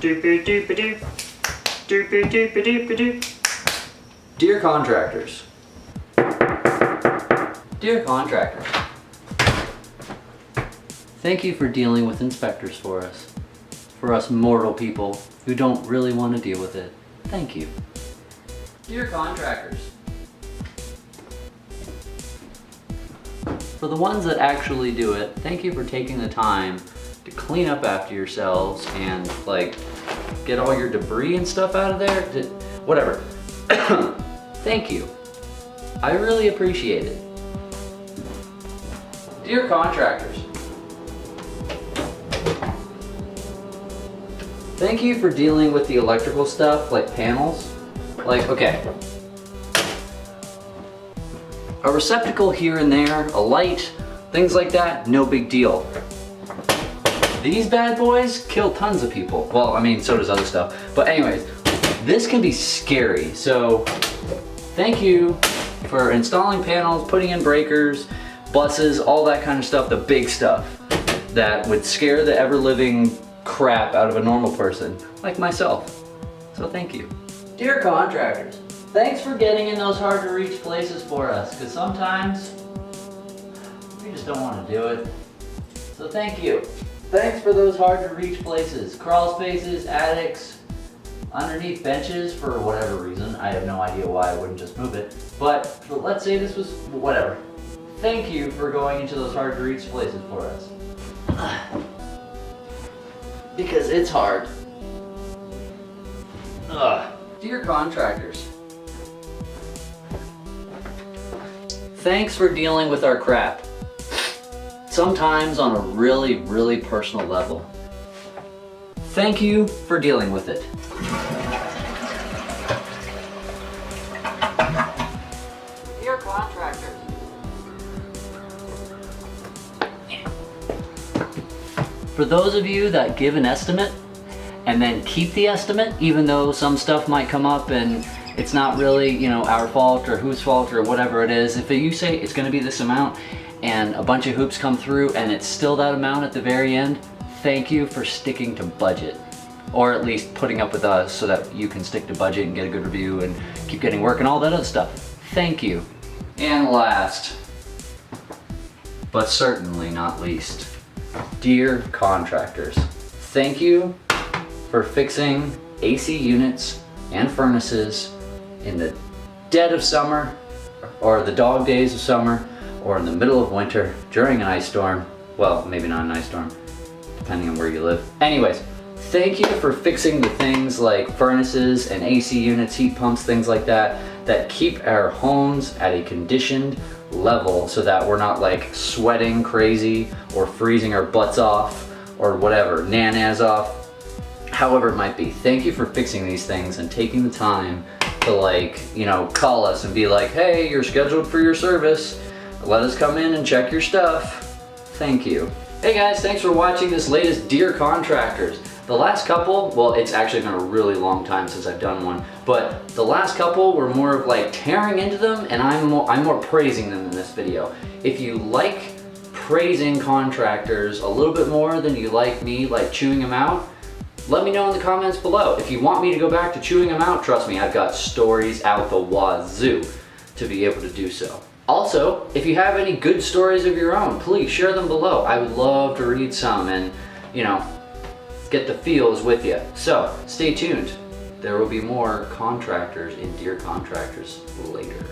Dear Contractors. Dear Contractors. Thank you for dealing with inspectors for us. For us mortal people who don't really want to deal with it. Thank you. Dear Contractors. For the ones that actually do it, thank you for taking the time to clean up after yourselves and like get all your debris and stuff out of there. Whatever. Thank you. I really appreciate it. Dear Contractors. Thank you for dealing with the electrical stuff like panels. Like, okay. A receptacle here and there, a light, things like that, no big deal. These bad boys kill tons of people. Well, I mean, so does other stuff. But anyways, this can be scary. So thank you for installing panels, putting in breakers, buses, all that kind of stuff, the big stuff that would scare the ever-living crap out of a normal person, like myself. So thank you. Dear Contractors, thanks for getting in those hard to reach places for us, because sometimes we just don't want to do it. So thank you. Thanks for those hard to reach places. Crawl spaces, attics, underneath benches for whatever reason. I have no idea why I wouldn't just move it. But let's say this was whatever. Thank you for going into those hard to reach places for us. Because it's hard. Ugh. Dear Contractors. Thanks for dealing with our crap. Sometimes on a really, really personal level. Thank you for dealing with it. Dear Contractors. For those of you that give an estimate and then keep the estimate, even though some stuff might come up and it's not really, you know, our fault or whose fault or whatever it is. If you say it's gonna be this amount and a bunch of hoops come through and it's still that amount at the very end, thank you for sticking to budget. Or at least putting up with us so that you can stick to budget and get a good review and keep getting work and all that other stuff. Thank you. And last, but certainly not least, Dear Contractors, thank you for fixing AC units and furnaces in the dead of summer or the dog days of summer or in the middle of winter during an ice storm. Well, maybe not an ice storm, depending on where you live. Anyways, thank you for fixing the things like furnaces and AC units, heat pumps, things like that, that keep our homes at a conditioned level so that we're not like sweating crazy or freezing our butts off or whatever, nanas off, however it might be. Thank you for fixing these things and taking the time to like, you know, call us and be like, hey, you're scheduled for your service. Let us come in and check your stuff. Thank you. Hey guys, thanks for watching this latest Dear Contractors. The last couple, well, it's actually been a really long time since I've done one, but the last couple were more of like tearing into them, and I'm more praising them in this video. If you like praising contractors a little bit more than you like me like chewing them out, let me know in the comments below. If you want me to go back to chewing them out, trust me, I've got stories out the wazoo to be able to do so. Also, if you have any good stories of your own, please share them below. I would love to read some and, you know, get the feels with you. So stay tuned. There will be more contractors in Dear Contractors later.